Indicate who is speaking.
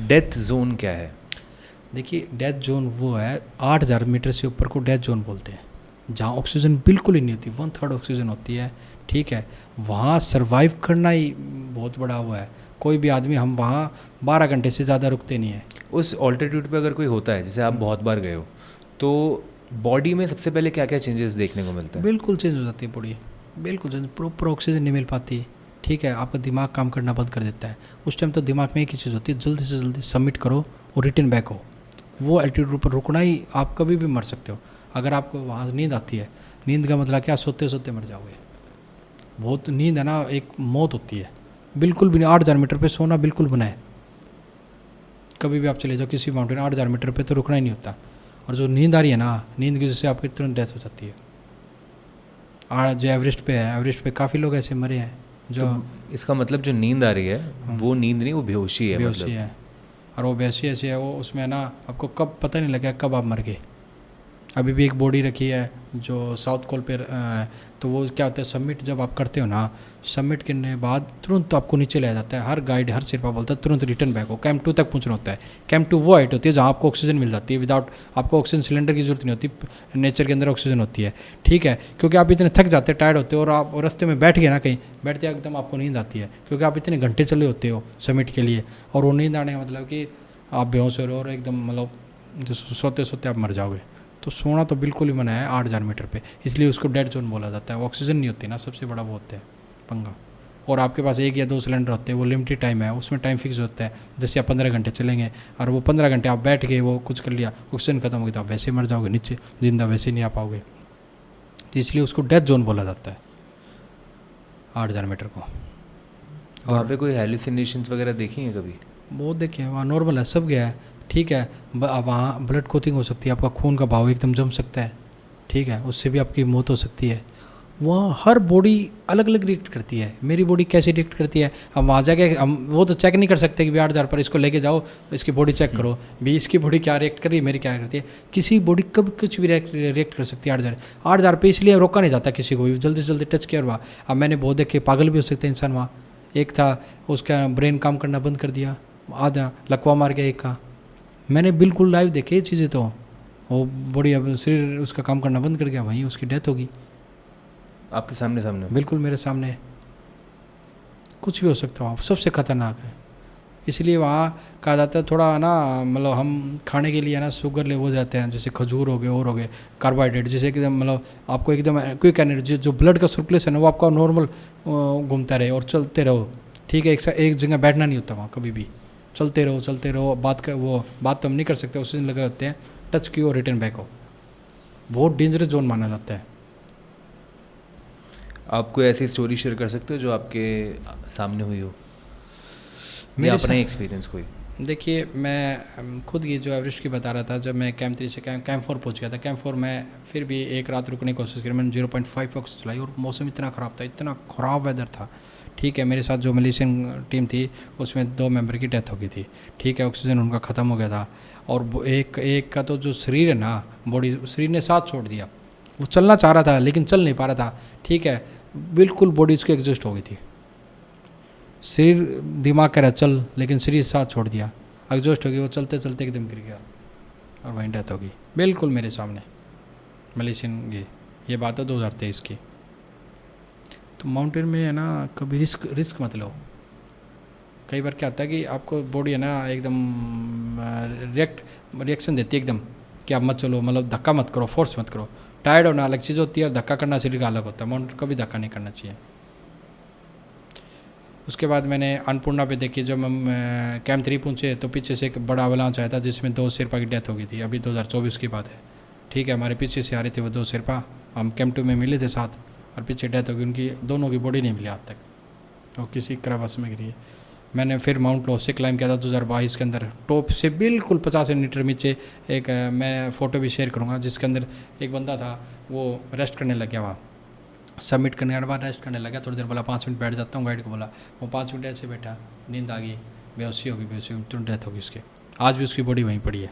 Speaker 1: Death zone क्या है?
Speaker 2: देखिए डेथ जोन वो है 8,000 मीटर से ऊपर को डेथ जोन बोलते हैं, जहाँ ऑक्सीजन बिल्कुल ही नहीं होती, 1/3 ऑक्सीजन होती है। ठीक है, वहाँ सरवाइव करना ही बहुत बड़ा हुआ है। कोई भी आदमी, हम वहाँ 12 घंटे से ज़्यादा रुकते नहीं है।
Speaker 1: उस ऑल्टीट्यूड पे अगर कोई होता है, जैसे आप बहुत बार गए हो, तो बॉडी में सबसे पहले क्या क्या चेंजेस देखने को मिलते हैं?
Speaker 2: बिल्कुल चेंज हो जाती है बॉडी, बिल्कुल चेंज, प्रॉपर ऑक्सीजन नहीं मिल पाती। ठीक है, आपका दिमाग काम करना बंद कर देता है। उस टाइम तो दिमाग में एक ही चीज़ होती है, जल्दी से जल्दी सबमिट करो और रिटर्न बैक हो। वो एल्टीट्यूड पर रुकना ही, आप कभी भी मर सकते हो अगर आपको वहाँ नींद आती है। नींद का मतलब क्या, सोते सोते मर जाओगे। बहुत नींद है ना, एक मौत होती है। बिल्कुल भी नहीं, 8,000 मीटर पे सोना बिल्कुल बना है। कभी भी आप चले जाओ किसी माउंटेन, 8,000 मीटर पे तो रुकना ही नहीं होता। और जो नींद आ रही है ना, नींद की वजह से आपकी तुरंत डेथ हो जाती है। आज जो एवरेस्ट पे है, एवरेस्ट पे काफ़ी लोग ऐसे मरे हैं जो
Speaker 1: तो इसका मतलब जो नींद आ रही है वो नींद नहीं, वो बेहोशी है।
Speaker 2: बेहोशी
Speaker 1: मतलब
Speaker 2: है। और वो बेहोशी ऐसी है, वो उसमें ना आपको कब पता नहीं लगा कब आप मर गए। अभी भी एक बॉडी रखी है जो साउथ कोल पे तो वो क्या होता है, सबमिट जब आप करते हो ना, सबमिट करने के बाद तुरंत तो आपको नीचे ले जाता है। हर गाइड, हर सिरपा बोलता है तुरंत रिटर्न बैक हो, कैंप 2 तक पहुंचना होता है। कैंप 2 वो हाइट होती है जहाँ आपको ऑक्सीजन मिल जाती है, विदाउट आपको ऑक्सीजन सिलेंडर की जरूरत नहीं होती, नेचर के अंदर ऑक्सीजन होती है। ठीक है, क्योंकि आप इतने थक जाते हैं, टायर्ड होते हो, और आप रास्ते में बैठ गए ना कहीं, बैठते एकदम आपको नींद आती है, क्योंकि आप इतने घंटे चले होते हो सबमिट के लिए। और वो नींद आने का मतलब कि आप बेहोश हो रहे हो और एकदम मतलब सोते सोते आप मर जाओगे। तो सोना तो बिल्कुल ही मना है 8,000 मीटर पे, इसलिए उसको डेड जोन बोला जाता है। ऑक्सीजन नहीं होती ना, सबसे बड़ा वो होता है पंगा। और आपके पास 1 या 2 सिलेंडर होते हैं, वो लिमिटेड टाइम है, उसमें टाइम फिक्स होता है। जैसे आप 15 घंटे चलेंगे और वो 15 घंटे आप बैठ गए, वो कुछ कर लिया, ऑक्सीजन खत्म हो गई तो आप वैसे मर जाओगे नीचे, जिंदा वैसे नहीं आ पाओगे। तो इसलिए उसको डेथ जोन बोला जाता है 8,000 मीटर को।
Speaker 1: वहाँ पे कोई हेलुसिनेशंस वगैरह देखी हैं कभी?
Speaker 2: वो देखिए वहाँ नॉर्मल है, सब गया है। ठीक है, वहाँ ब्लड क्लॉटिंग हो सकती है, आपका खून का भाव एकदम जम सकता है। ठीक है, उससे भी आपकी मौत हो सकती है। वहाँ हर बॉडी अलग अलग रिएक्ट करती है। मेरी बॉडी कैसे रिएक्ट करती है, हम वहाँ जाके हम वो तो चेक नहीं कर सकते कि भी 8,000 पर इसको लेके जाओ, इसकी बॉडी चेक करो भी इसकी बॉडी क्या रिएक्ट कर रही है, मेरी क्या करती है। किसी बॉडी कब कुछ भी रिएक्ट कर सकती है 8,000 पे, इसलिए रोका नहीं जाता किसी को भी, जल्दी से जल्दी टच किया। और वहाँ अब मैंने बहुत देखे, पागल भी हो सकते हैं इंसान। वहाँ एक था, उसका ब्रेन काम करना बंद कर दिया, आधा लकवा मार गया एक का। मैंने बिल्कुल लाइव देखे ये चीज़ें, तो वो बॉडी अब शरीर उसका काम करना बंद कर गया, वहीं उसकी डेथ होगी।
Speaker 1: आपके सामने सामने?
Speaker 2: बिल्कुल मेरे सामने। कुछ भी हो सकता है, वहाँ सबसे खतरनाक है। इसलिए वहाँ कहा जाता है थोड़ा ना, मतलब हम खाने के लिए ना शुगर ले हो जाते हैं, जैसे खजूर हो गए और हो गए, कार्बोहाइड्रेट, जैसे एकदम मतलब आपको एकदम क्विक एनर्जी, जो ब्लड का सर्कुलेशन है वो आपका नॉर्मल घूमता रहे और चलते रहो। ठीक है, एक जगह बैठना नहीं होता वहाँ कभी भी, चलते रहो। बात तो हम नहीं कर सकते, उस दिन लगे होते हैं, टच की और रिटर्न बैक हो। बहुत डेंजरस जोन माना जाता है।
Speaker 1: आप कोई ऐसी स्टोरी शेयर कर सकते हो जो आपके सामने हुई हो,
Speaker 2: मेरे
Speaker 1: या अपना एक्सपीरियंस कोई?
Speaker 2: देखिए मैं खुद ये जो एवरेस्ट की बता रहा था, जब मैं कैंप 3 से कैंप 4 पहुंच गया था। कैंप 4 में फिर भी एक रात रुकने की कोशिश करी, मैंने 0.5 ऑक्सीजन चलाई, और मौसम इतना ख़राब था, इतना ख़राब वेदर था। ठीक है, मेरे साथ जो मलेशियन टीम थी उसमें 2 मेंबर की डेथ हो गई थी। ठीक है, ऑक्सीजन उनका ख़त्म हो गया था। और एक का तो जो शरीर है ना, बॉडी, शरीर ने साथ छोड़ दिया। वो चलना चाह रहा था लेकिन चल नहीं पा रहा था। ठीक है, बिल्कुल बॉडी उसकी एग्जॉस्ट हो गई थी। शरीर, दिमाग कह रहा चल, लेकिन शरीर साथ छोड़ दिया, एग्जॉस्ट हो गई। वो चलते चलते एकदम गिर गया और वहीं डेथ हो गई, बिल्कुल मेरे सामने। मलेशियन ये बात है 2023 की। तो माउंटेन में है ना, कभी रिस्क मत लो। कई बार क्या होता है कि आपको बॉडी है ना एकदम रिएक्शन देती है एकदम कि आप मत चलो, मतलब धक्का मत करो, फोर्स मत करो। टायर्ड होना अलग चीज़ होती है और धक्का करना शरीर का अलग होता है। माउंटेन कभी धक्का नहीं करना चाहिए। उसके बाद मैंने अन्नपूर्णा पे देखी, जब हम कैंप 3 पहुँचे तो पीछे से एक बड़ा अवलांच आया था जिसमें 2 शेरपा की डेथ हो गई थी। अभी 2024 की बात है। ठीक है, हमारे पीछे से आ रहे थे वो 2 शेरपा, हम कैंप 2 में मिले थे साथ, और पीछे डेथ हो गई उनकी। दोनों की बॉडी नहीं मिली आज तक, वो किसी क्रेवस में गिरी है। मैंने फिर माउंट लोस से क्लाइम किया था 2022 के अंदर, टॉप से बिल्कुल 50 मीटर नीचे। एक मैं फ़ोटो भी शेयर करूँगा, जिसके अंदर एक बंदा था, वो रेस्ट करने लग गया वहाँ। सबमिट करने के बाद रेस्ट करने लगा, थोड़ी देर बोला 5 मिनट बैठ जाता हूँ, गाइड को बोला। वो 5 मिनट ऐसे बैठा, नींद आ गई, बेहोशी होगी, बेहोशी तुरंत डेथ होगी उसके। आज भी उसकी बॉडी वहीं पड़ी है।